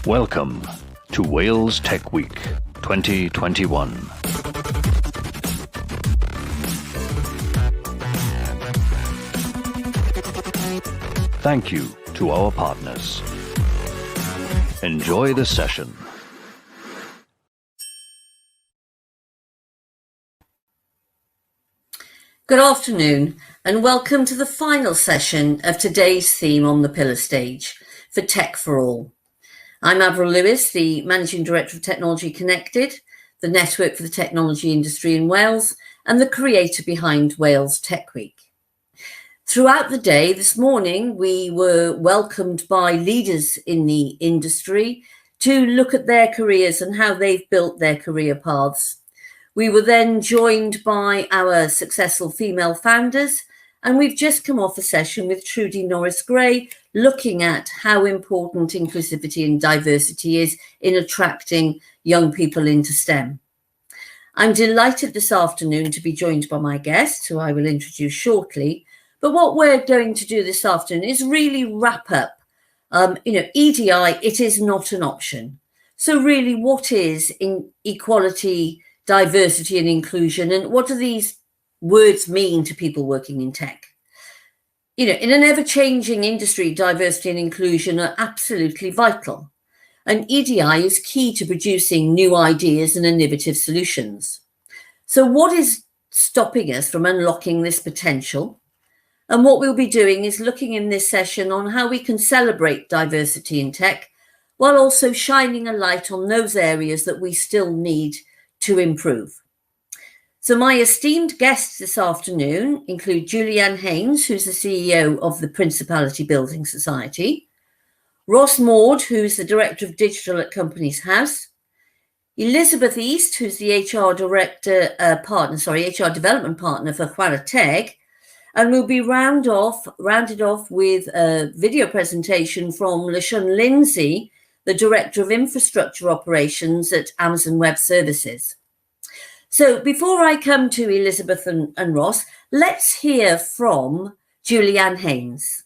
Welcome to Wales Tech Week 2021. Thank you to our partners. Enjoy the session. Good afternoon and welcome to the final session of today's theme on the Pillar Stage for Tech for All. I'm Avril Lewis, the Managing Director of Technology Connected, the network for the technology industry in Wales and the creator behind Wales Tech Week. Throughout the day this morning, we were welcomed by leaders in the industry to look at their careers and how they've built their career paths. We were then joined by our successful female founders, and we've just come off a session with Trudy Norris-Gray, looking at how important inclusivity and diversity is in attracting young people into STEM. I'm delighted this afternoon to be joined by my guests, who I will introduce shortly. But what we're going to do this afternoon is really wrap up, EDI, it is not an option. So really, what is equality, diversity and inclusion, and what do these words mean to people working in tech? In an ever-changing industry, diversity and inclusion are absolutely vital. And EDI is key to producing new ideas and innovative solutions. So what is stopping us from unlocking this potential? And what we'll be doing is looking in this session on how we can celebrate diversity in tech, while also shining a light on those areas that we still need to improve. So my esteemed guests this afternoon include Julianne Haines, who's the CEO of the Principality Building Society, Ross Maude, who's the Director of Digital at Companies House, Elizabeth East, who's the HR Development Partner for Chwarae, and we'll be rounded off with a video presentation from Lindsay, the Director of Infrastructure Operations at Amazon Web Services. So before I come to Elizabeth and Ross, let's hear from Julianne Haines.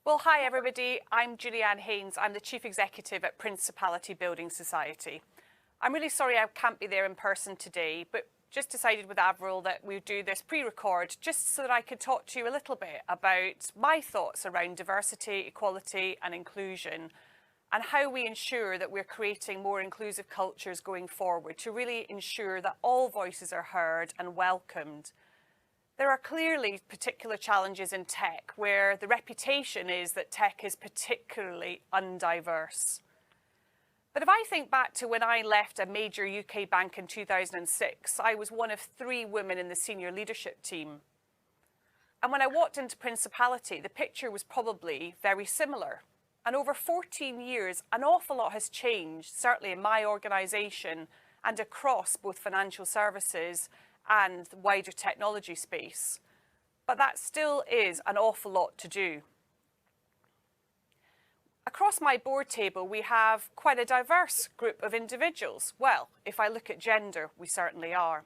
Well, hi everybody, I'm Julianne Haines. I'm the Chief Executive at Principality Building Society. I'm really sorry I can't be there in person today, but just decided with Avril that we would do this pre-record just so that I could talk to you a little bit about my thoughts around diversity, equality and inclusion, and how we ensure that we're creating more inclusive cultures going forward to really ensure that all voices are heard and welcomed. There are clearly particular challenges in tech where the reputation is that tech is particularly undiverse. But if I think back to when I left a major UK bank in 2006, I was one of 3 women in the senior leadership team. And when I walked into Principality, the picture was probably very similar. And over 14 years, an awful lot has changed, certainly in my organisation and across both financial services and the wider technology space. But that still is an awful lot to do. Across my board table, we have quite a diverse group of individuals. Well, if I look at gender, we certainly are.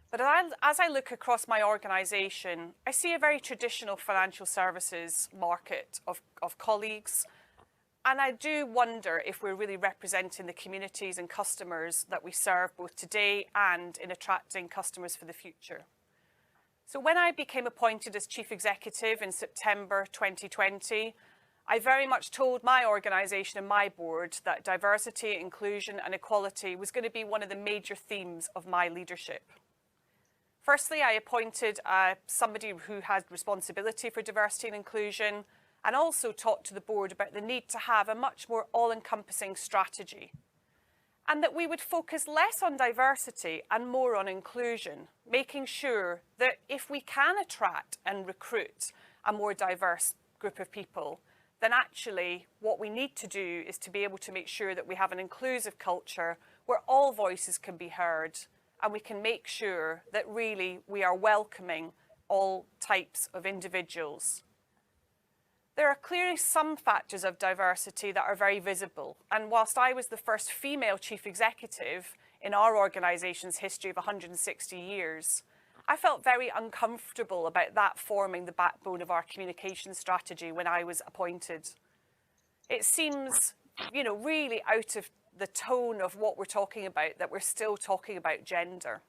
But as I look across my organisation, I see a very traditional financial services market of colleagues. And I do wonder if we're really representing the communities and customers that we serve both today and in attracting customers for the future. So when I became appointed as Chief Executive in September 2020, I very much told my organisation and my board that diversity, inclusion and equality was going to be one of the major themes of my leadership. Firstly, I appointed somebody who had responsibility for diversity and inclusion, and also talked to the board about the need to have a much more all-encompassing strategy, and that we would focus less on diversity and more on inclusion, making sure that if we can attract and recruit a more diverse group of people, then actually what we need to do is to be able to make sure that we have an inclusive culture where all voices can be heard, and we can make sure that really we are welcoming all types of individuals. There are clearly some factors of diversity that are very visible, and whilst I was the first female chief executive in our organisation's history of 160 years, I felt very uncomfortable about that forming the backbone of our communication strategy when I was appointed. It seems, really out of the tone of what we're talking about, that we're still talking about gender.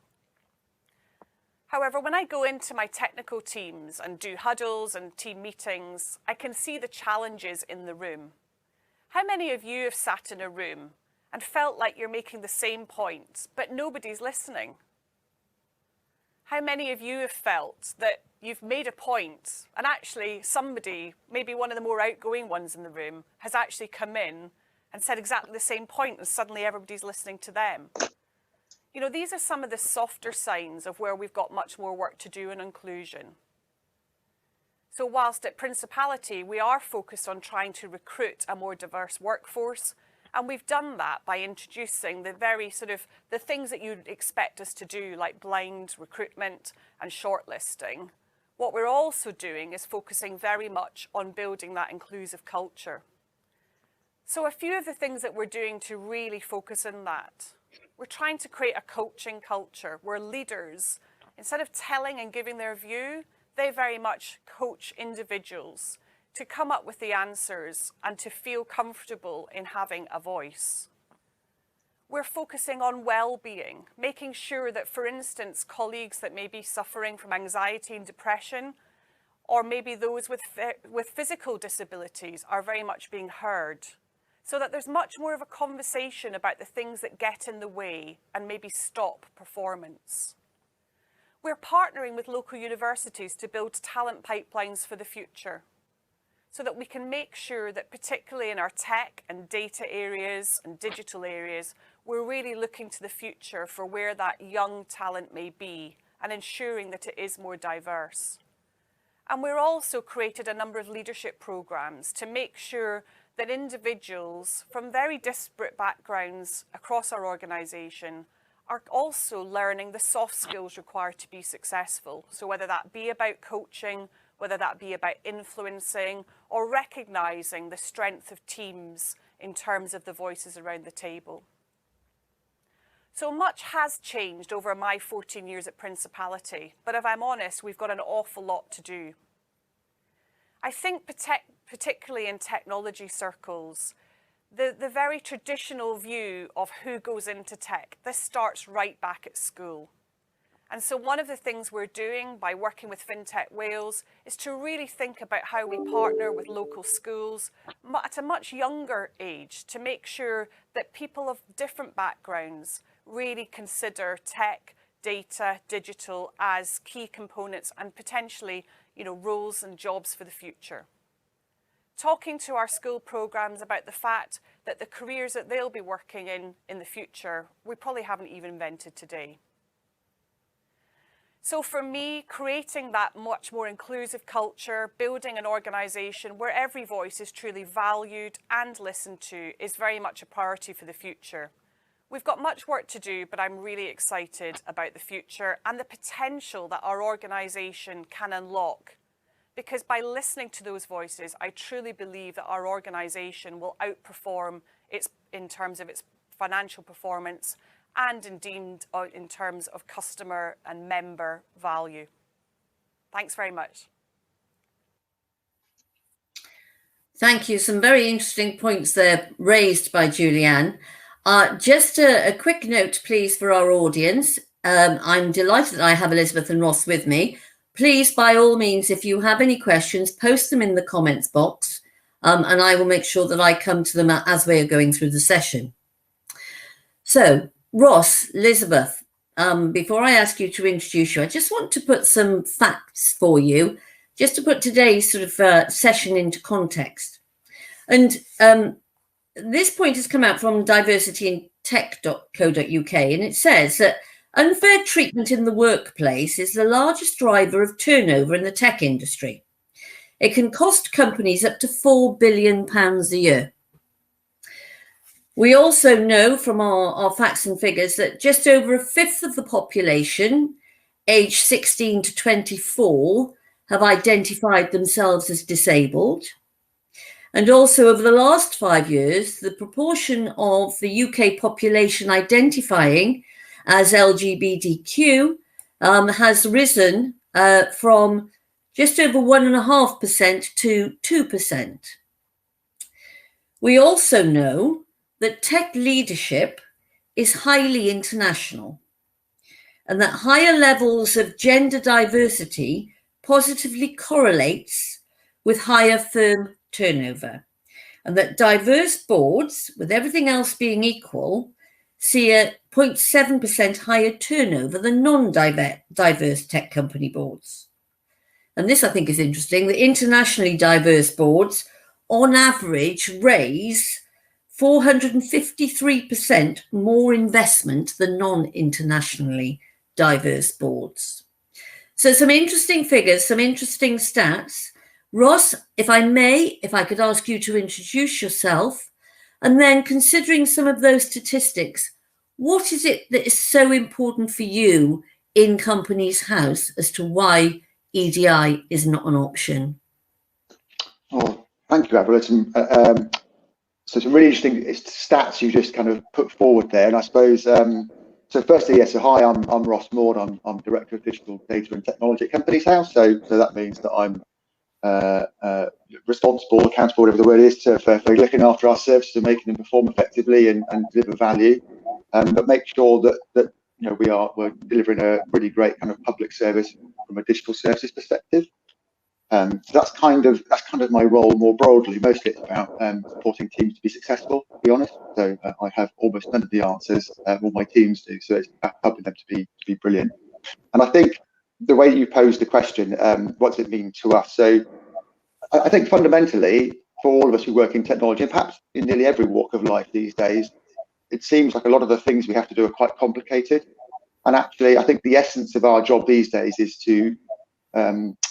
However, when I go into my technical teams and do huddles and team meetings, I can see the challenges in the room. How many of you have sat in a room and felt like you're making the same point, but nobody's listening? How many of you have felt that you've made a point and actually somebody, maybe one of the more outgoing ones in the room, has actually come in and said exactly the same point and suddenly everybody's listening to them? These are some of the softer signs of where we've got much more work to do in inclusion. So whilst at Principality, we are focused on trying to recruit a more diverse workforce, and we've done that by introducing the very the things that you'd expect us to do, like blind recruitment and shortlisting. What we're also doing is focusing very much on building that inclusive culture. So a few of the things that we're doing to really focus on that. We're trying to create a coaching culture where leaders, instead of telling and giving their view, they very much coach individuals to come up with the answers and to feel comfortable in having a voice. We're focusing on well-being, making sure that, for instance, colleagues that may be suffering from anxiety and depression, or maybe those with physical disabilities, are very much being heard, so that there's much more of a conversation about the things that get in the way and maybe stop performance. We're partnering with local universities to build talent pipelines for the future, so that we can make sure that, particularly in our tech and data areas and digital areas, we're really looking to the future for where that young talent may be and ensuring that it is more diverse. And we're also created a number of leadership programs to make sure that individuals from very disparate backgrounds across our organisation are also learning the soft skills required to be successful. So whether that be about coaching, whether that be about influencing, or recognising the strength of teams in terms of the voices around the table. So much has changed over my 14 years at Principality, but if I'm honest, we've got an awful lot to do. I think particularly in technology circles, the very traditional view of who goes into tech, this starts right back at school. And so one of the things we're doing by working with FinTech Wales is to really think about how we partner with local schools at a much younger age to make sure that people of different backgrounds really consider tech, data, digital as key components and potentially, roles and jobs for the future. Talking to our school programs about the fact that the careers that they'll be working in the future, we probably haven't even invented today. So for me, creating that much more inclusive culture, building an organisation where every voice is truly valued and listened to is very much a priority for the future. We've got much work to do, but I'm really excited about the future and the potential that our organisation can unlock. Because by listening to those voices, I truly believe that our organisation will outperform in terms of its financial performance and indeed in terms of customer and member value. Thanks very much. Thank you. Some very interesting points there raised by Julianne. Just a quick note, please, for our audience. I'm delighted that I have Elizabeth and Ross with me. Please, by all means, if you have any questions, post them in the comments box, and I will make sure that I come to them as we are going through the session. So, Ross, Elizabeth, before I ask you to introduce you, I just want to put some facts for you, just to put today's session into context. And this point has come out from diversityin.tech.co.uk, and it says that unfair treatment in the workplace is the largest driver of turnover in the tech industry. It can cost companies up to £4 billion a year. We also know from our facts and figures that just over a fifth of the population, aged 16 to 24, have identified themselves as disabled. And also over the last 5 years, the proportion of the UK population identifying as LGBTQ has risen from just over 1.5% to 2%. We also know that tech leadership is highly international, and that higher levels of gender diversity positively correlates with higher firm turnover, and that diverse boards, with everything else being equal, see a 0.7% higher turnover than non-diverse tech company boards. And this, I think, is interesting. The internationally diverse boards, on average, raise 453% more investment than non-internationally diverse boards. So some interesting figures, some interesting stats. Ross, if I could ask you to introduce yourself, and then considering some of those statistics, what is it that is so important for you in Companies House as to why EDI is not an option? Oh, thank you, Avril. So some really interesting stats you just kind of put forward there, and I suppose so. Firstly, yes. So hi, I'm Ross Maude. I'm Director of Digital Data and Technology at Companies House. So that means that I'm responsible, accountable, whatever the word is, for looking after our services and making them perform effectively and deliver value, but make sure that we're delivering a really great kind of public service from a digital services perspective. So that's kind of my role more broadly. Mostly it's about supporting teams to be successful, to be honest. So I have almost none of the answers, all my teams do. So it's about helping them to be brilliant. And I think the way you posed the question, what does it mean to us? So I think fundamentally, for all of us who work in technology, and perhaps in nearly every walk of life these days, it seems like a lot of the things we have to do are quite complicated. And actually, I think the essence of our job these days is to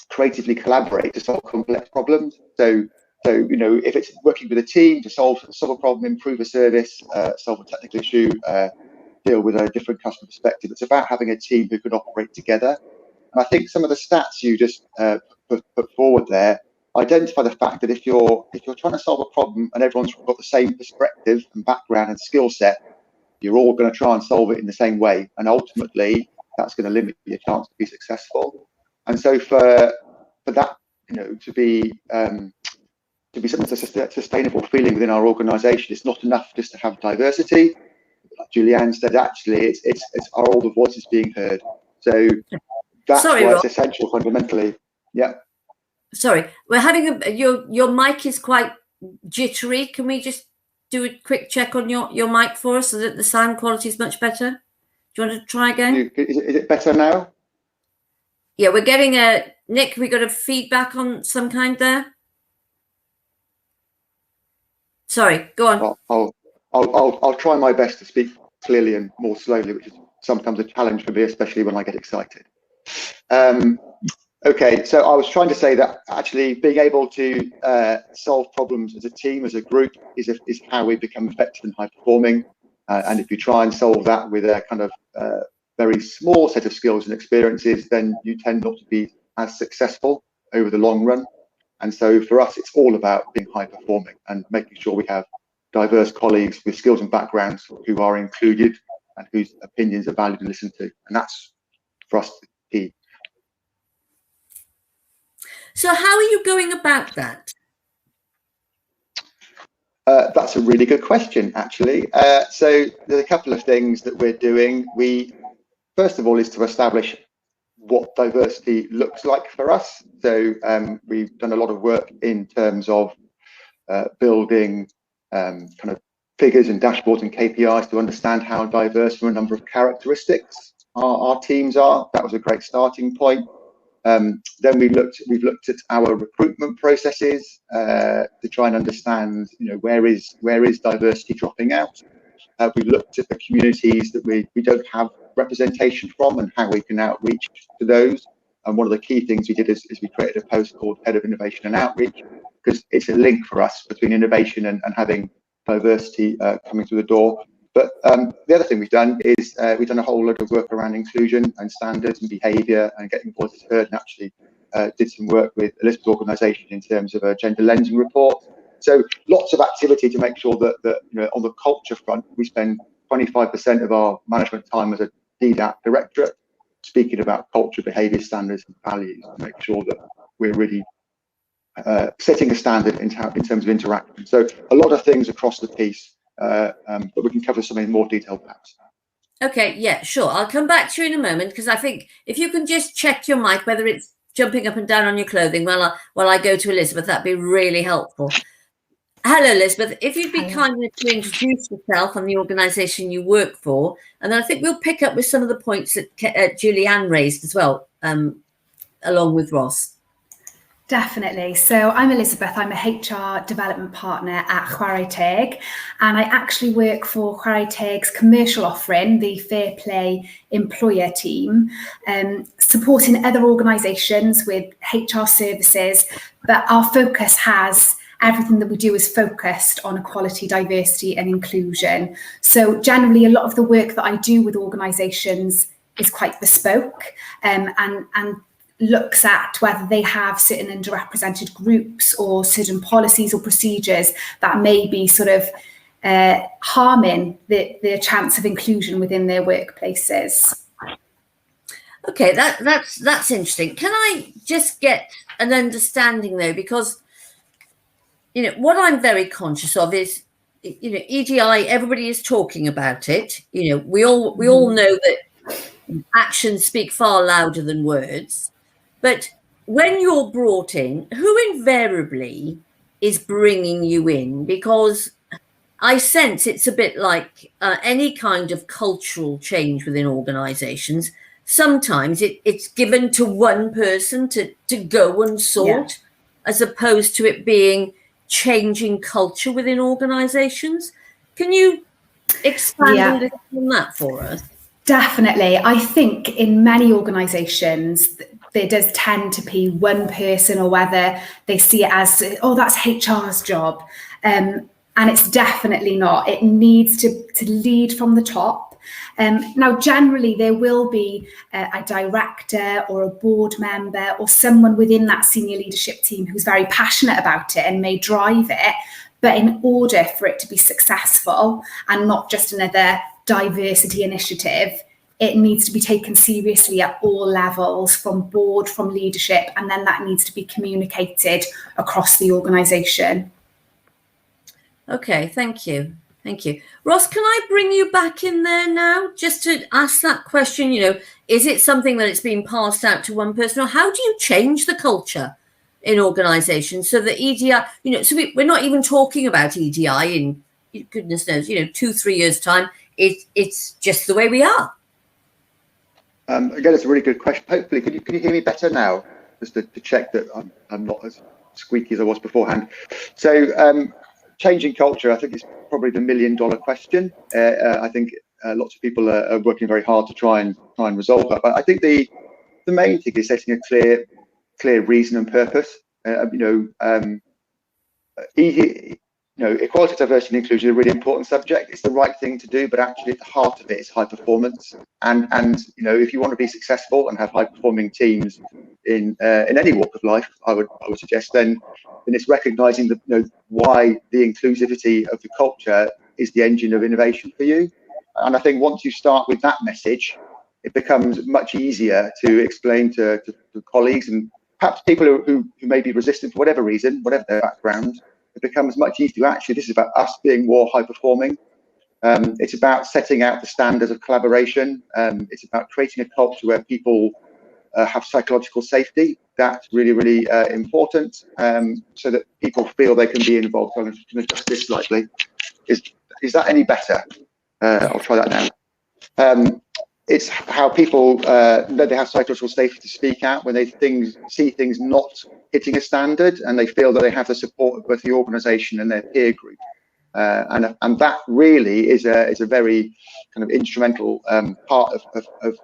creatively collaborate to solve complex problems. So if it's working with a team to solve a problem, improve a service, solve a technical issue, deal with a different customer perspective, it's about having a team who can operate together. And I think some of the stats you just put forward there identify the fact that if you're trying to solve a problem and everyone's got the same perspective and background and skill set, you're all going to try and solve it in the same way, and ultimately that's going to limit your chance to be successful. And so for that, to be something that's a sustainable feeling within our organisation, it's not enough just to have diversity. Like Julianne said, actually, it's are all the voices being heard. So that's why it's essential fundamentally. Yeah. Sorry, we're having your mic is quite jittery. Can we just do a quick check on your mic for us so that the sound quality is much better? Do you want to try again? Is it better now? Yeah, we're getting Nick, we got a feedback on some kind there. Sorry, go on. I'll try my best to speak clearly and more slowly, which is sometimes a challenge for me, especially when I get excited. Okay, so I was trying to say that actually being able to solve problems as a team, as a group, is how we become effective and high performing. And if you try and solve that with a kind of very small set of skills and experiences, then you tend not to be as successful over the long run. And so for us, it's all about being high performing and making sure we have diverse colleagues with skills and backgrounds who are included and whose opinions are valued and listened to. And that's, for us, key. So how are you going about that? That's a really good question, actually. So there's a couple of things that we're doing. First of all, is to establish what diversity looks like for us. So we've done a lot of work in terms of building kind of figures and dashboards and KPIs to understand how diverse from a number of characteristics our teams are. That was a great starting point. Then we've looked at our recruitment processes to try and understand, where is diversity dropping out. We've looked at the communities that we don't have representation from and how we can outreach to those. And one of the key things we did is we created a post called Head of Innovation and Outreach, because it's a link for us between innovation and having diversity coming through the door. But the other thing we've done is we've done a whole lot of work around inclusion and standards and behaviour and getting voices heard, and actually did some work with Elizabeth's organisation in terms of a gender lensing report. So lots of activity to make sure that on the culture front, we spend 25% of our management time as a DDAP directorate speaking about culture, behaviour, standards and values to make sure that we're really setting a standard in terms of interaction. So a lot of things across the piece, but we can cover some in more detail perhaps. Okay, yeah, sure. I'll come back to you in a moment, because I think if you can just check your mic, whether it's jumping up and down on your clothing while I go to Elizabeth, that'd be really helpful. Hello, Elizabeth. If you'd be kind enough to introduce yourself and the organisation you work for, and then I think we'll pick up with some of the points that Julianne raised as well, along with Ross. Definitely. So I'm Elizabeth. I'm a HR development partner at Chwarae, and I actually work for Chwarae's commercial offering, the Fair Play Employer team, supporting other organisations with HR services. But our focus everything that we do is focused on equality, diversity and inclusion. So generally, a lot of the work that I do with organisations is quite bespoke and looks at whether they have certain underrepresented groups or certain policies or procedures that may be sort of harming the chance of inclusion within their workplaces. Okay, that's interesting. Can I just get an understanding though, because what I'm very conscious of is, EDI, everybody is talking about it. We all know that actions speak far louder than words. But when you're brought in, who invariably is bringing you in? Because I sense it's a bit like any kind of cultural change within organisations. Sometimes it's given to one person to go and sort, as opposed to it being changing culture within organisations. Can you expand a little on that for us? Definitely. I think in many organisations, there does tend to be one person, or whether they see it as, oh, that's HR's job. And it's definitely not. It needs to lead from the top. Now, generally, there will be a director or a board member or someone within that senior leadership team who's very passionate about it and may drive it. But in order for it to be successful and not just another diversity initiative, it needs to be taken seriously at all levels, from board, from leadership, and then that needs to be communicated across the organisation. Okay, thank you. Thank you. Ross, can I bring you back in there now just to ask that question? Is it something that it's been passed out to one person, or how do you change the culture in organisations so that EDI, so we're not even talking about EDI in, goodness knows, 2-3 years time. It's just the way we are. Again, it's a really good question. Hopefully, can you hear me better now? Just to check that I'm not as squeaky as I was beforehand. So changing culture, I think, is probably the $1 million question. I think lots of people are working very hard to try and resolve that. But I think the main thing is setting a clear reason and purpose. Equality, diversity and inclusion is a really important subject. It's the right thing to do, but actually at the heart of it is high performance. And if you want to be successful and have high performing teams in any walk of life, I would suggest then it's recognizing why the inclusivity of the culture is the engine of innovation for you. And I think once you start with that message, it becomes much easier to explain to colleagues and perhaps people who may be resistant for whatever reason, whatever their background. It becomes much easier. Actually, this is about us being more high performing. It's about setting out the standards of collaboration. It's about creating a culture where people have psychological safety. That's really, really important, so that people feel they can be involved. So I'm going to adjust this slightly. Is that any better? I'll try that now. It's how people know they have psychological safety to speak out when they see things not hitting a standard, and they feel that they have the support of both the organisation and their peer group. And that really is a very kind of instrumental part of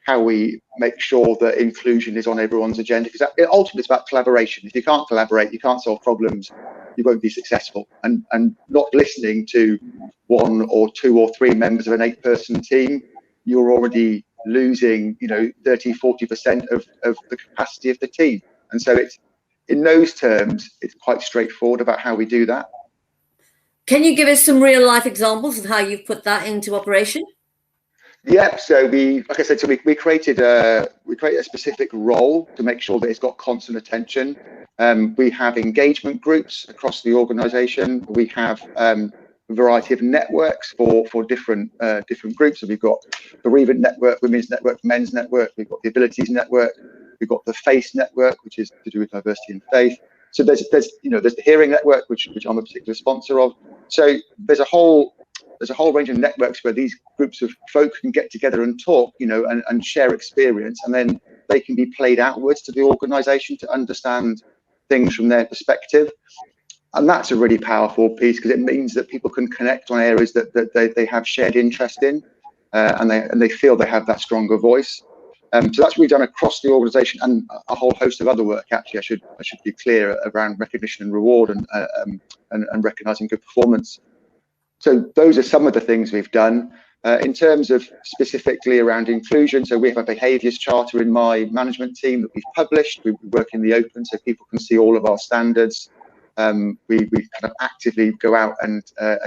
how we make sure that inclusion is on everyone's agenda, because ultimately it's about collaboration. If you can't collaborate, you can't solve problems, you won't be successful. And not listening to 1 or 2 or 3 members of an 8-person team, you're already losing 30-40% of the capacity of the team. And so it's, in those terms, it's quite straightforward about how we do that. Can you give us some real life examples of how you've put that into operation? Yeah, so we created a specific role to make sure that it's got constant attention. We have engagement groups across the organisation. We have a variety of networks for different groups. So we've got bereavement network, women's network, men's network. We've got the abilities network. We've got the FACE network, which is to do with diversity and faith. So there's the hearing network, which I'm a particular sponsor of. So there's a whole range of networks where these groups of folk can get together and talk, and share experience, and then they can be played outwards to the organisation to understand things from their perspective. And that's a really powerful piece, because it means that people can connect on areas that they have shared interest in, and they feel they have that stronger voice. So that's what we've done across the organisation, and a whole host of other work. Actually, I should be clear around recognition and reward, and recognising good performance. So those are some of the things we've done. In terms of specifically around inclusion, so we have a behaviours charter in my management team that we've published. We work in the open so people can see all of our standards. We kind of actively go out and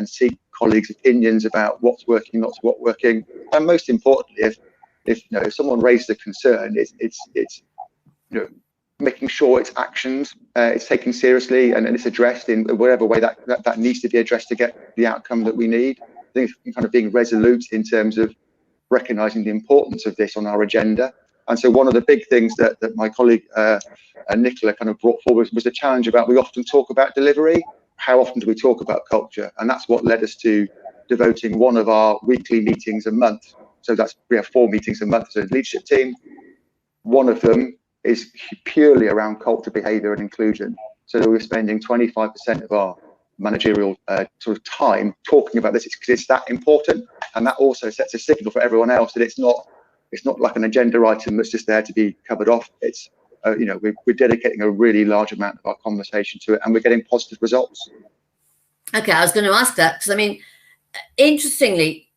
seek colleagues' opinions about what's working, not what's working, and most importantly, if someone raises a concern, it's making sure it's actioned, it's taken seriously, and it's addressed in whatever way that needs to be addressed to get the outcome that we need. I think it's kind of being resolute in terms of recognising the importance of this on our agenda. And so one of the big things that my colleague Nicola kind of brought forward was the challenge about, we often talk about delivery. How often do we talk about culture? And that's what led us to devoting one of our weekly meetings a month. So we have 4 meetings a month as a leadership team. One of them is purely around culture, behaviour and inclusion. So we're spending 25% of our managerial sort of time talking about this, because it's that important, and that also sets a signal for everyone else that it's not like an agenda item that's just there to be covered off. It's we're dedicating a really large amount of our conversation to it, and we're getting positive results. Okay, I was going to ask that, because I mean, interestingly,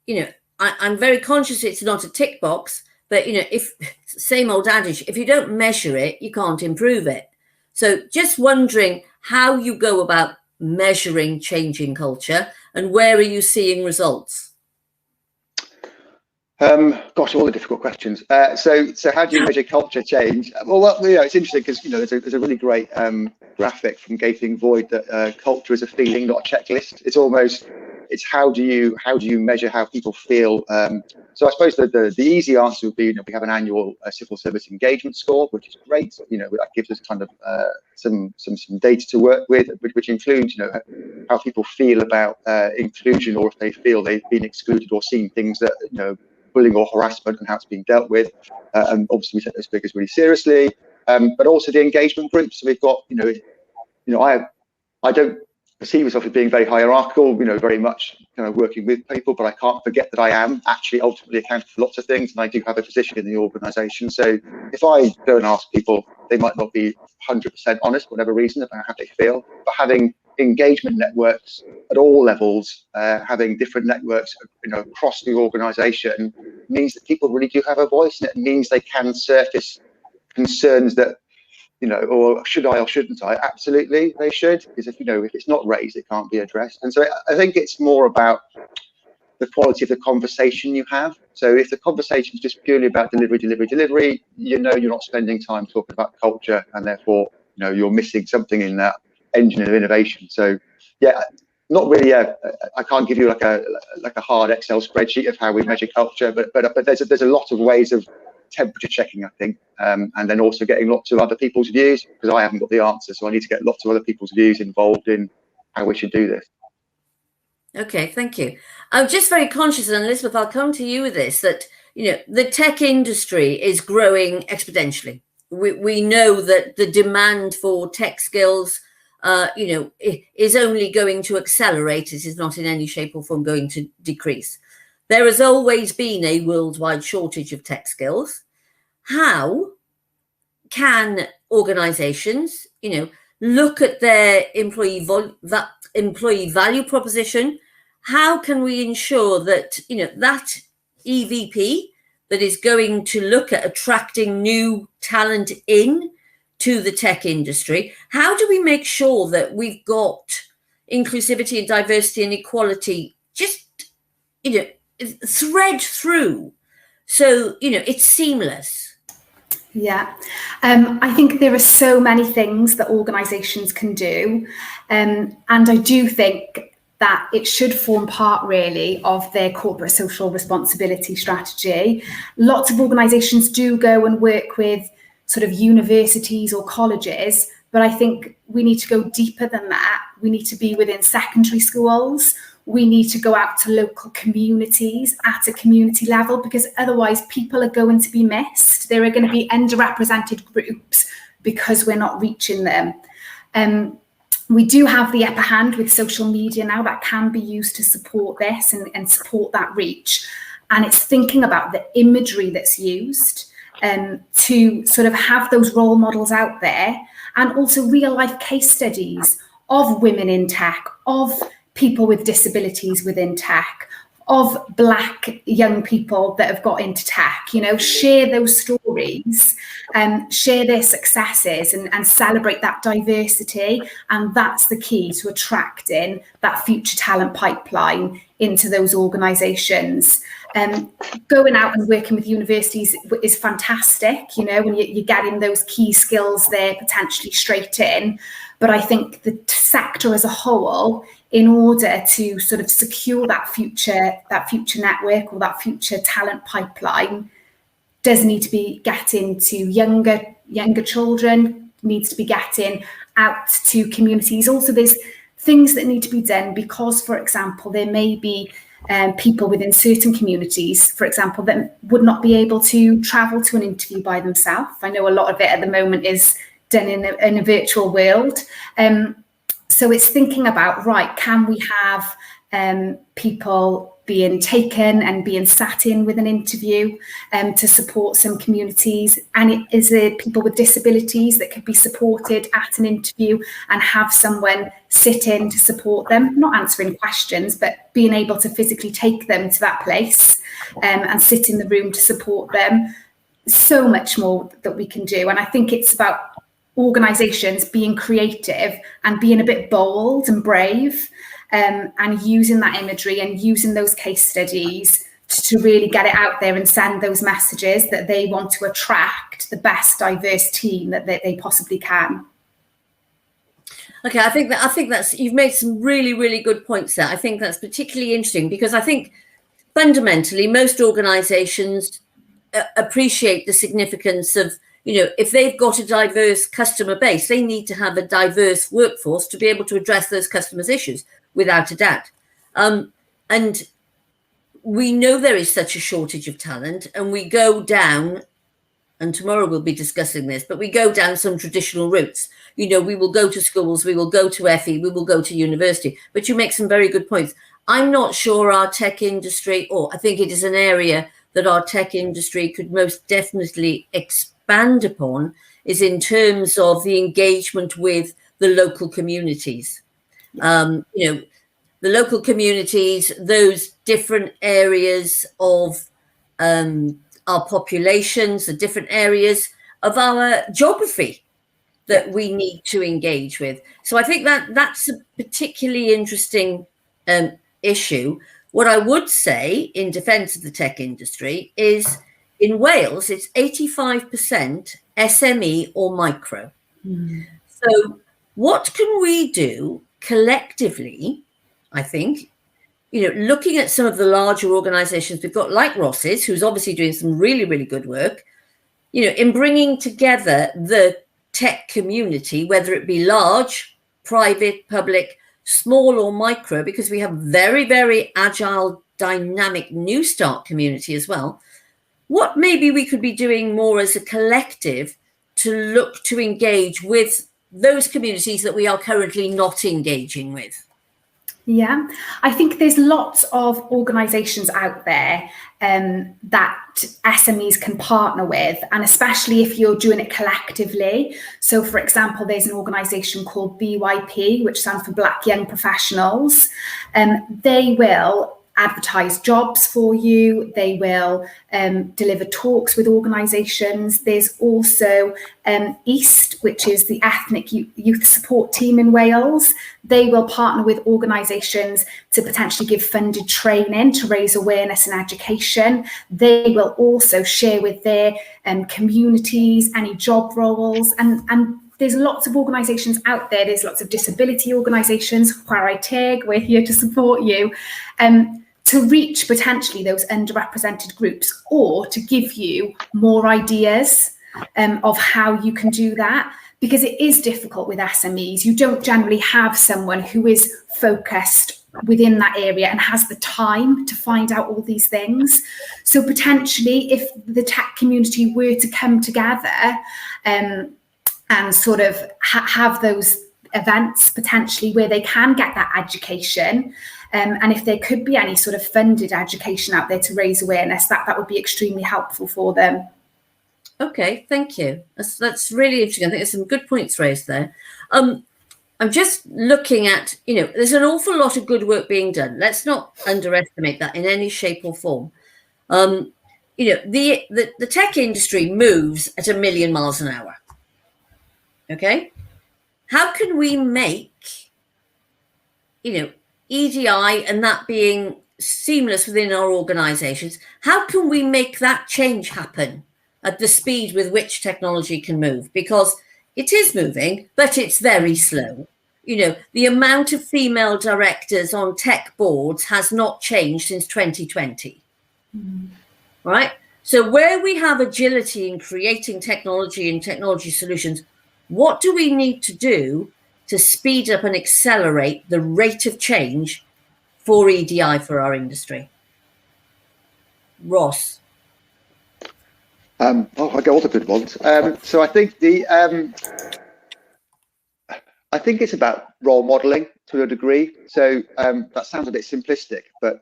I'm very conscious it's not a tick box, but if same old adage, if you don't measure it, you can't improve it. So just wondering how you go about measuring changing culture, and where are you seeing results? Gosh, all the difficult questions. So how do you measure culture change? Well, it's interesting, because there's a really great graphic from Gaping Void that culture is a feeling, not a checklist. It's how do you measure how people feel? So I suppose the easy answer would be, we have an annual civil service engagement score, which is great. That gives us kind of some data to work with, which includes how people feel about inclusion, or if they feel they've been excluded or seen things that bullying or harassment, and how it's being dealt with. And obviously we take those figures really seriously. But also the engagement groups. So we've got I don't perceive myself as being very hierarchical, very much kind of working with people, but I can't forget that I am actually ultimately accountable for lots of things, and I do have a position in the organisation. So if I go and ask people, they might not be 100% honest for whatever reason about how they feel, but having engagement networks at all levels, having different networks across the organisation, means that people really do have a voice, and it means they can surface concerns that or should I or shouldn't I? Absolutely, they should, because if it's not raised, it can't be addressed. And so I think it's more about the quality of the conversation you have. So if the conversation is just purely about delivery, you're not spending time talking about culture, and therefore you're missing something in that engine of innovation. So yeah, not really I can't give you like a hard Excel spreadsheet of how we measure culture, but there's a lot of ways of temperature checking, I think, and then also getting lots of other people's views, because I haven't got the answer, so I need to get lots of other people's views involved in how we should do this. Okay, thank you. I'm just very conscious, and Elizabeth, I'll come to you with this, that the tech industry is growing exponentially. We know that the demand for tech skills is only going to accelerate. It is not in any shape or form going to decrease. There has always been a worldwide shortage of tech skills. How can organizations, look at their employee value proposition? How can we ensure that, that EVP that is going to look at attracting new talent in to the tech industry, how do we make sure that we've got inclusivity and diversity and equality just, thread through, so it's seamless? Yeah, I think there are so many things that organisations can do, and I do think that it should form part really of their corporate social responsibility strategy. Lots of organisations do go and work with sort of universities or colleges, but I think we need to go deeper than that. We need to be within secondary schools. We need to go out to local communities at a community level, because otherwise people are going to be missed. There are going to be underrepresented groups because we're not reaching them. We do have the upper hand with social media now that can be used to support this and support that reach. And it's thinking about the imagery that's used to sort of have those role models out there, and also real life case studies of women in tech, of people with disabilities within tech, of Black young people that have got into tech. You know, share those stories and share their successes and celebrate that diversity. And that's the key to attracting that future talent pipeline into those organisations. Going out and working with universities is fantastic, you know, when you're getting those key skills there potentially straight in. But I think the sector as a whole, in order to sort of secure that future network or that future talent pipeline, does need to be getting to younger children, needs to be getting out to communities. Also, there's things that need to be done because, for example, there may be people within certain communities, for example, that would not be able to travel to an interview by themselves. I know a lot of it at the moment is done in a virtual world. So it's thinking about, right, can we have people being taken and being sat in with an interview to support some communities? And is there people with disabilities that could be supported at an interview and have someone sit in to support them, not answering questions, but being able to physically take them to that place and sit in the room to support them? So much more that we can do. And I think it's about organisations being creative and being a bit bold and brave, and using that imagery and using those case studies to really get it out there and send those messages that they want to attract the best diverse team that they possibly can. Okay, I think that's, you've made some really, really good points there. I think that's particularly interesting because I think fundamentally most organisations appreciate the significance of, you know, if they've got a diverse customer base, they need to have a diverse workforce to be able to address those customers' issues, without a doubt. And we know there is such a shortage of talent, and we go down, and tomorrow we'll be discussing this, but we go down some traditional routes. You know, we will go to schools, we will go to FE, we will go to university, but you make some very good points. I'm not sure our tech industry, or I think it is an area that our tech industry could most definitely expand upon, is in terms of the engagement with the local communities. You know, the local communities, those different areas of our populations, the different areas of our geography that we need to engage with. So I think that that's a particularly interesting issue. What I would say in defence of the tech industry is in Wales, it's 85% SME or micro. So what can we do collectively, I think, you know, looking at some of the larger organisations we've got, like Ross's, who's obviously doing some really, really good work, you know, in bringing together the tech community, whether it be large, private, public, small or micro, because we have very, very agile, dynamic New Start community as well. What maybe we could be doing more as a collective to look to engage with those communities that we are currently not engaging with? Yeah, I think there's lots of organisations out there that SMEs can partner with, and especially if you're doing it collectively. So, for example, there's an organisation called BYP, which stands for Black Young Professionals. They will advertise jobs for you. They will deliver talks with organisations. There's also EAST, which is the Ethnic Youth Support Team in Wales. They will partner with organisations to potentially give funded training to raise awareness and education. They will also share with their communities any job roles, and there's lots of organisations out there. There's lots of disability organisations. Chwarae Teg, we're here to support you, to reach potentially those underrepresented groups, or to give you more ideas of how you can do that, because it is difficult with SMEs. You don't generally have someone who is focused within that area and has the time to find out all these things. So potentially, if the tech community were to come together and sort of have those events potentially where they can get that education, and if there could be any sort of funded education out there to raise awareness, that would be extremely helpful for them. Okay, thank you. That's really interesting. I think there's some good points raised there. I'm just looking at, there's an awful lot of good work being done. Let's not underestimate that in any shape or form. The tech industry moves at 1 million miles an hour. Okay, how can we make, EDI and that being seamless within our organisations? How can we make that change happen at the speed with which technology can move? Because it is moving, but it's very slow. The amount of female directors on tech boards has not changed since 2020. Right? So where we have agility in creating technology and technology solutions, what do we need to do to speed up and accelerate the rate of change for EDI for our industry? Ross. I got all the good ones. So I think I think it's about role modeling to a degree. So that sounds a bit simplistic, but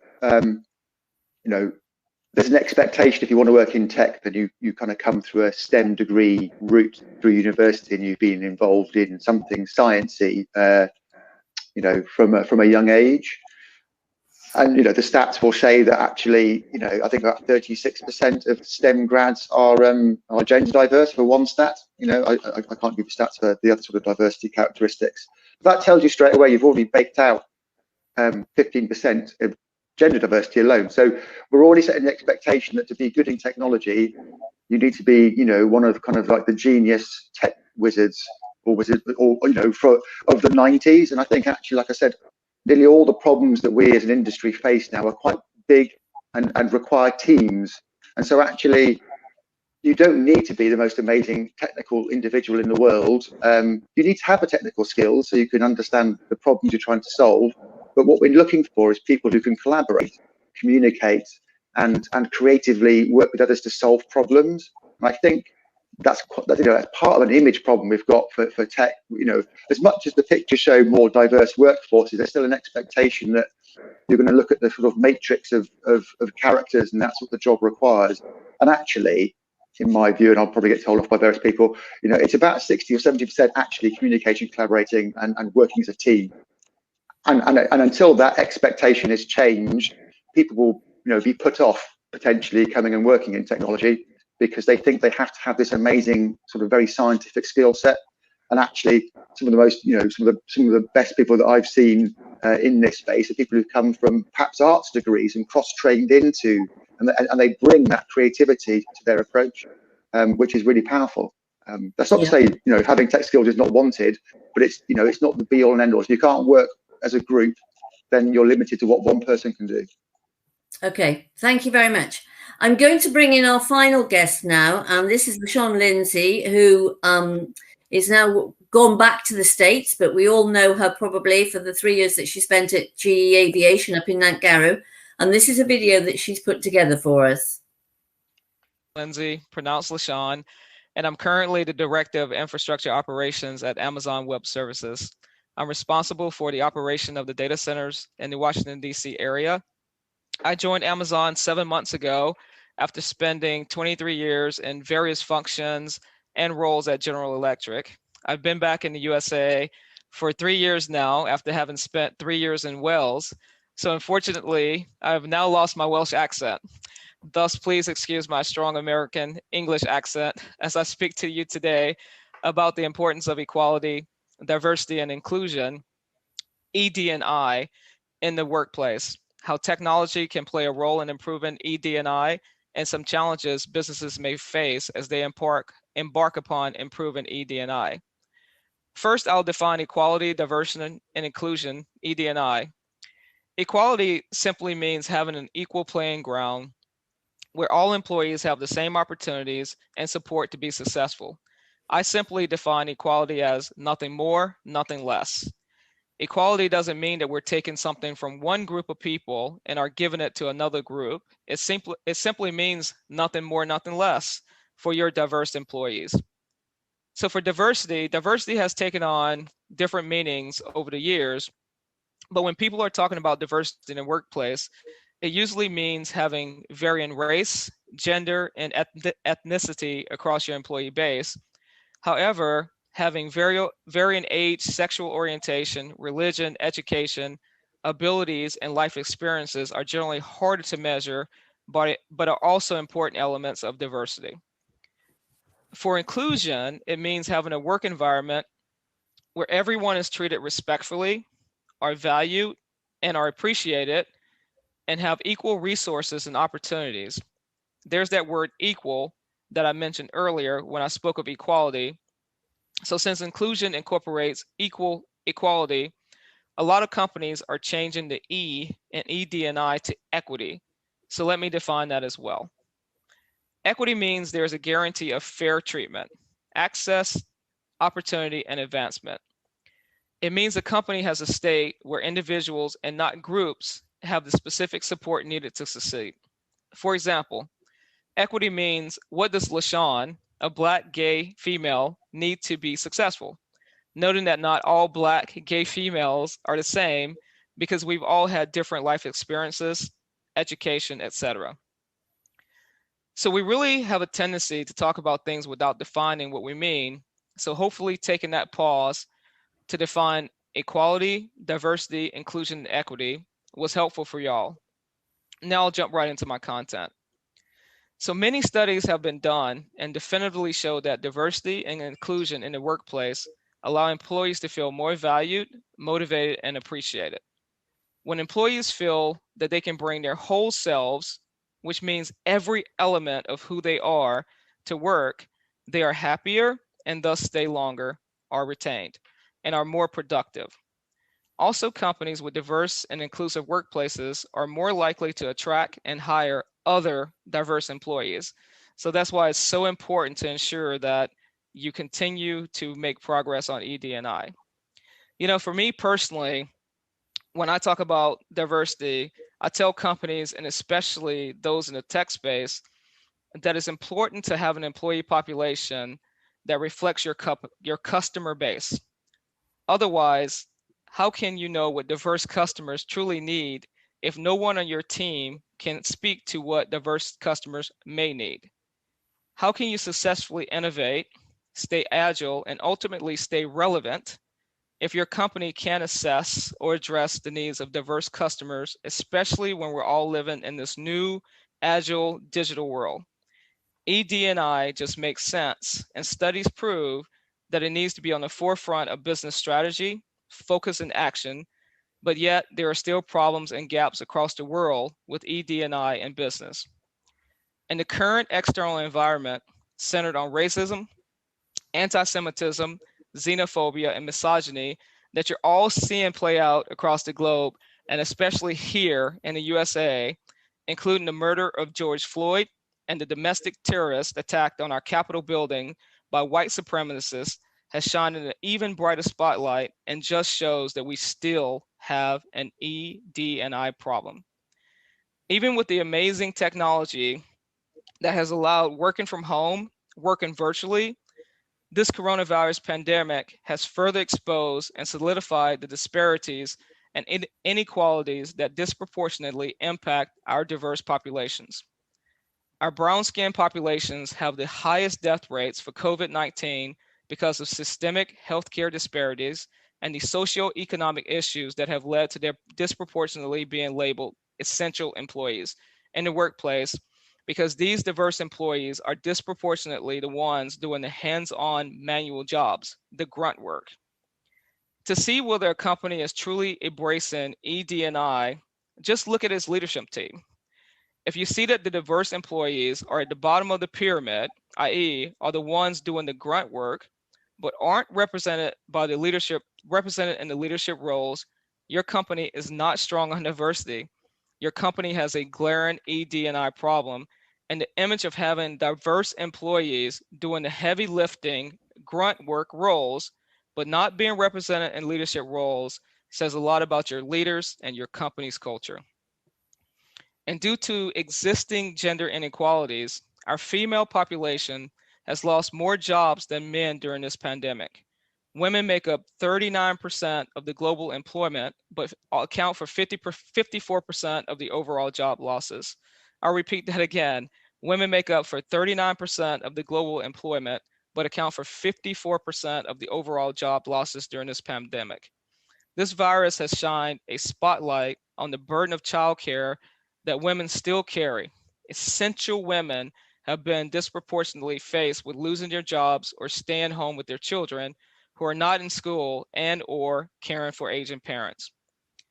there's an expectation if you want to work in tech that you kind of come through a STEM degree route through university and you've been involved in something sciencey, from a young age. And the stats will say that actually, I think about 36% of STEM grads are gender diverse for one stat. I can't give you stats for the other sort of diversity characteristics. But that tells you straight away you've already baked out 15% of gender diversity alone. So we're already setting the expectation that to be good in technology, you need to be, one of kind of like the genius tech wizards of the 90s. And I think actually, like I said, nearly all the problems that we as an industry face now are quite big and require teams. And so actually, you don't need to be the most amazing technical individual in the world. You need to have the technical skills so you can understand the problems you're trying to solve. But what we're looking for is people who can collaborate, communicate, and creatively work with others to solve problems. And I think that's part of an image problem we've got for tech. As much as the pictures show more diverse workforces, there's still an expectation that you're going to look at the sort of matrix of characters, and that's what the job requires. And actually, in my view, and I'll probably get told off by various people, it's about 60 or 70% actually communicating, collaborating, and working as a team. And until that expectation is changed, people will be put off potentially coming and working in technology because they think they have to have this amazing sort of very scientific skill set. And actually, some of the most some of the best people that I've seen in this space are people who come from perhaps arts degrees and cross-trained into, and they bring that creativity to their approach, which is really powerful. That's not to say having tech skills is not wanted, but it's it's not the be all and end all. If you can't work as a group, then you're limited to what one person can do. Okay, thank you very much. I'm going to bring in our final guest now, and this is Michonne Lindsay, who is now gone back to the States, but we all know her probably for the 3 years that she spent at GE Aviation up in Nantgarw, and this is a video that she's put together for us. Lindsay, pronounced LaShawn, and I'm currently the Director of Infrastructure Operations at Amazon Web Services. I'm responsible for the operation of the data centers in the Washington, D.C. area. I joined Amazon 7 months ago after spending 23 years in various functions and roles at General Electric. I've been back in the USA for 3 years now after having spent 3 years in Wales. So unfortunately, I've now lost my Welsh accent. Thus, please excuse my strong American English accent as I speak to you today about the importance of equality, diversity, and inclusion, ED&I, in the workplace, how technology can play a role in improving ED&I, and some challenges businesses may face as they embark upon improving ED&I. First, I'll define equality, diversity, and inclusion, ED&I. Equality simply means having an equal playing ground where all employees have the same opportunities and support to be successful. I simply define equality as nothing more, nothing less. Equality doesn't mean that we're taking something from one group of people and are giving it to another group. It simply means nothing more, nothing less for your diverse employees. So for diversity has taken on different meanings over the years, but when people are talking about diversity in the workplace, it usually means having varying race, gender, and ethnicity across your employee base. However, having varying age, sexual orientation, religion, education, abilities, and life experiences are generally harder to measure, but are also important elements of diversity. For inclusion, it means having a work environment where everyone is treated respectfully, are valued, and are appreciated, and have equal resources and opportunities. There's that word equal that I mentioned earlier when I spoke of equality. So since inclusion incorporates equality, a lot of companies are changing the E in ED&I to equity. So let me define that as well. Equity means there's a guarantee of fair treatment, access, opportunity, and advancement. It means a company has a state where individuals and not groups have the specific support needed to succeed. For example, equity means, what does LaShawn, a Black gay female, need to be successful? Noting that not all Black gay females are the same because we've all had different life experiences, education, etc. So we really have a tendency to talk about things without defining what we mean. So hopefully taking that pause to define equality, diversity, inclusion, and equity was helpful for y'all. Now I'll jump right into my content. So many studies have been done and definitively show that diversity and inclusion in the workplace allow employees to feel more valued, motivated, and appreciated. When employees feel that they can bring their whole selves, which means every element of who they are, to work, they are happier and thus stay longer, are retained, and are more productive. Also, companies with diverse and inclusive workplaces are more likely to attract and hire other diverse employees. So that's why it's so important to ensure that you continue to make progress on ED&I. You know, for me personally, when I talk about diversity, I tell companies, and especially those in the tech space, that it's important to have an employee population that reflects your customer base. Otherwise, how can you know what diverse customers truly need if no one on your team can speak to what diverse customers may need? How can you successfully innovate, stay agile, and ultimately stay relevant if your company can't assess or address the needs of diverse customers, especially when we're all living in this new, agile, digital world? ED&I just makes sense, and studies prove that it needs to be on the forefront of business strategy, focus, and action, but yet there are still problems and gaps across the world with ED&I and business. In the current external environment centered on racism, anti-Semitism, xenophobia, and misogyny that you're all seeing play out across the globe, and especially here in the USA, including the murder of George Floyd and the domestic terrorist attack on our Capitol building by white supremacists, has shined in an even brighter spotlight and just shows that we still have an ED&I problem. Even with the amazing technology that has allowed working from home, working virtually, this coronavirus pandemic has further exposed and solidified the disparities and inequalities that disproportionately impact our diverse populations. Our brown-skinned populations have the highest death rates for COVID-19 because of systemic healthcare disparities, and the socio-economic issues that have led to their disproportionately being labeled essential employees in the workplace, because these diverse employees are disproportionately the ones doing the hands-on manual jobs, the grunt work. To see whether a company is truly embracing ED&I, just look at its leadership team. If you see that the diverse employees are at the bottom of the pyramid, i.e., are the ones doing the grunt work, but aren't represented in the leadership roles, your company is not strong on diversity. Your company has a glaring ED&I problem, and the image of having diverse employees doing the heavy lifting, grunt work roles, but not being represented in leadership roles says a lot about your leaders and your company's culture. And due to existing gender inequalities, our female population has lost more jobs than men during this pandemic. Women make up 39% of the global employment, but account for 54% of the overall job losses. I'll repeat that again. Women make up for 39% of the global employment, but account for 54% of the overall job losses during this pandemic. This virus has shined a spotlight on the burden of childcare that women still carry. Essential women have been disproportionately faced with losing their jobs or staying home with their children who are not in school and or caring for aging parents.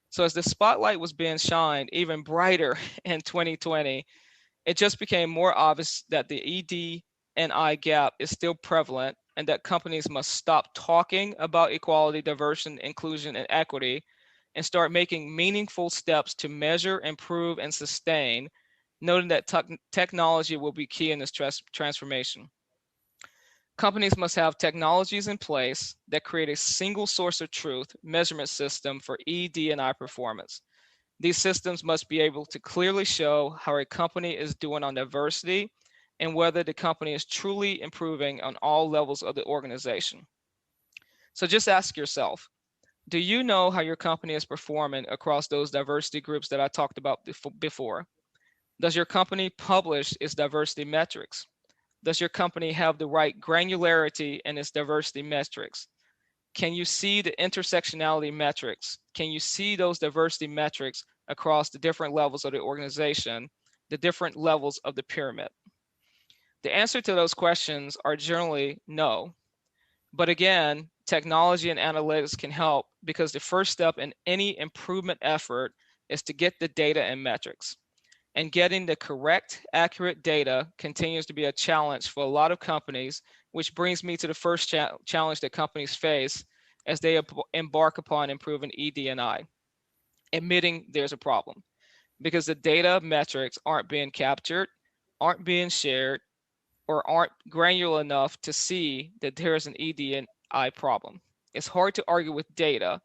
So as the spotlight was being shined even brighter in 2020, it just became more obvious that the ED&I gap is still prevalent and that companies must stop talking about equality, diversity, inclusion, and equity and start making meaningful steps to measure, improve, and sustain, noting that technology will be key in this transformation. Companies must have technologies in place that create a single source of truth measurement system for ED&I performance. These systems must be able to clearly show how a company is doing on diversity and whether the company is truly improving on all levels of the organization. So just ask yourself, do you know how your company is performing across those diversity groups that I talked about before? Does your company publish its diversity metrics? Does your company have the right granularity in its diversity metrics? Can you see the intersectionality metrics? Can you see those diversity metrics across the different levels of the organization, the different levels of the pyramid? The answer to those questions are generally no. But again, technology and analytics can help because the first step in any improvement effort is to get the data and metrics. And getting the correct, accurate data continues to be a challenge for a lot of companies, which brings me to the first challenge that companies face as they embark upon improving ED&I, admitting there's a problem because the data metrics aren't being captured, aren't being shared, or aren't granular enough to see that there's an ED&I problem. It's hard to argue with data,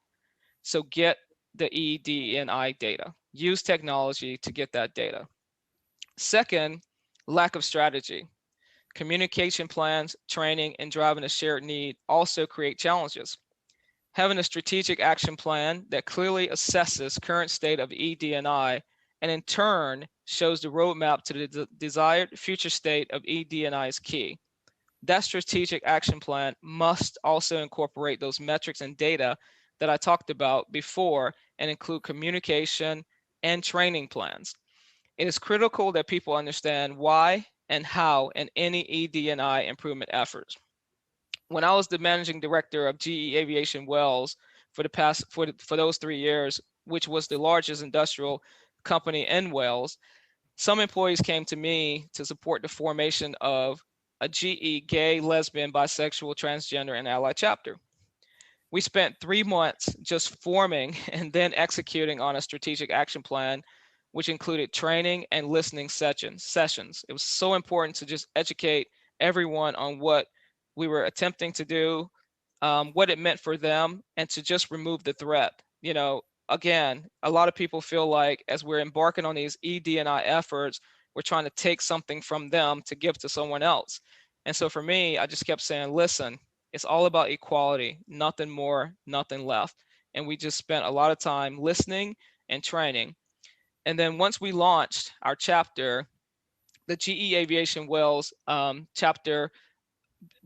so get the ED&I data. Use technology to get that data. Second, lack of strategy. Communication plans, training, and driving a shared need also create challenges. Having a strategic action plan that clearly assesses current state of ED&I and in turn shows the roadmap to the desired future state of ED&I is key. That strategic action plan must also incorporate those metrics and data that I talked about before and include communication and training plans. It is critical that people understand why and how in any ED&I improvement efforts. When I was the managing director of GE Aviation Wells for those 3 years, which was the largest industrial company in Wales, some employees came to me to support the formation of a GE gay, lesbian, bisexual, transgender, and allied chapter. We spent 3 months just forming and then executing on a strategic action plan, which included training and listening sessions. It was so important to just educate everyone on what we were attempting to do, what it meant for them, and to just remove the threat. You know, again, a lot of people feel like as we're embarking on these ED&I efforts, we're trying to take something from them to give to someone else. And so for me, I just kept saying, listen, it's all about equality, nothing more, nothing left. And we just spent a lot of time listening and training. And then once we launched our chapter, the GE Aviation Wales chapter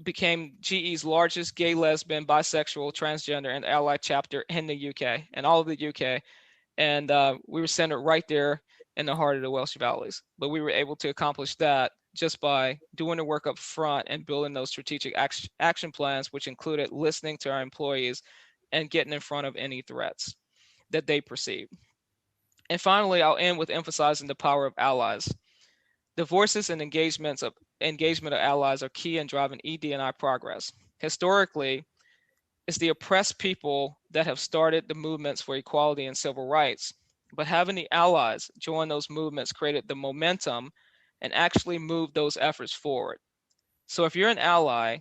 became GE's largest gay, lesbian, bisexual, transgender, and ally chapter in the UK, and all of the UK. And we were centered right there in the heart of the Welsh Valleys. But we were able to accomplish that just by doing the work up front and building those strategic action plans, which included listening to our employees and getting in front of any threats that they perceived. And finally, I'll end with emphasizing the power of allies. The voices and engagement of allies are key in driving ED&I progress. Historically, it's the oppressed people that have started the movements for equality and civil rights, but having the allies join those movements created the momentum and actually moved those efforts forward. So if you're an ally,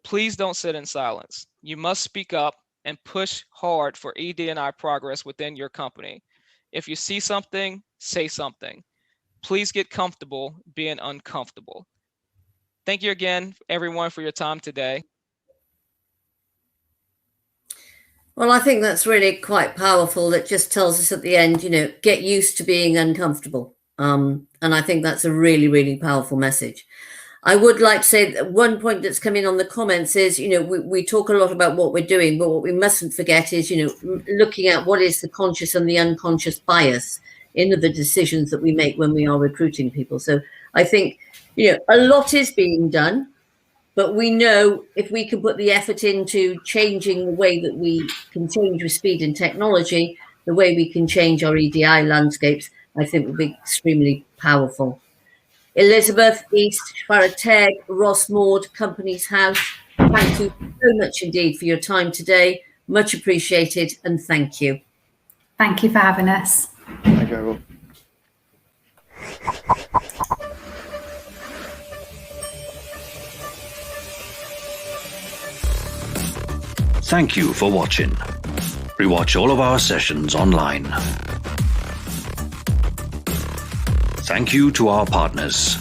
please don't sit in silence. You must speak up and push hard for ED&I progress within your company. If you see something, say something. Please get comfortable being uncomfortable. Thank you again, everyone, for your time today. Well, I think that's really quite powerful. That just tells us at the end, get used to being uncomfortable. And I think that's a really, really powerful message. I would like to say that one point that's come in on the comments is, we talk a lot about what we're doing, but what we mustn't forget is, looking at what is the conscious and the unconscious bias in the decisions that we make when we are recruiting people. So I think, a lot is being done, but we know if we can put the effort into changing the way that we can change with speed and technology, the way we can change our EDI landscapes, I think will be extremely powerful. Elizabeth, East, Chwarae, Ross, Maude, Company's House, thank you so much indeed for your time today. Much appreciated, and thank you. Thank you for having us. Thank you, Avril. Thank you for watching. Rewatch all of our sessions online. Thank you to our partners.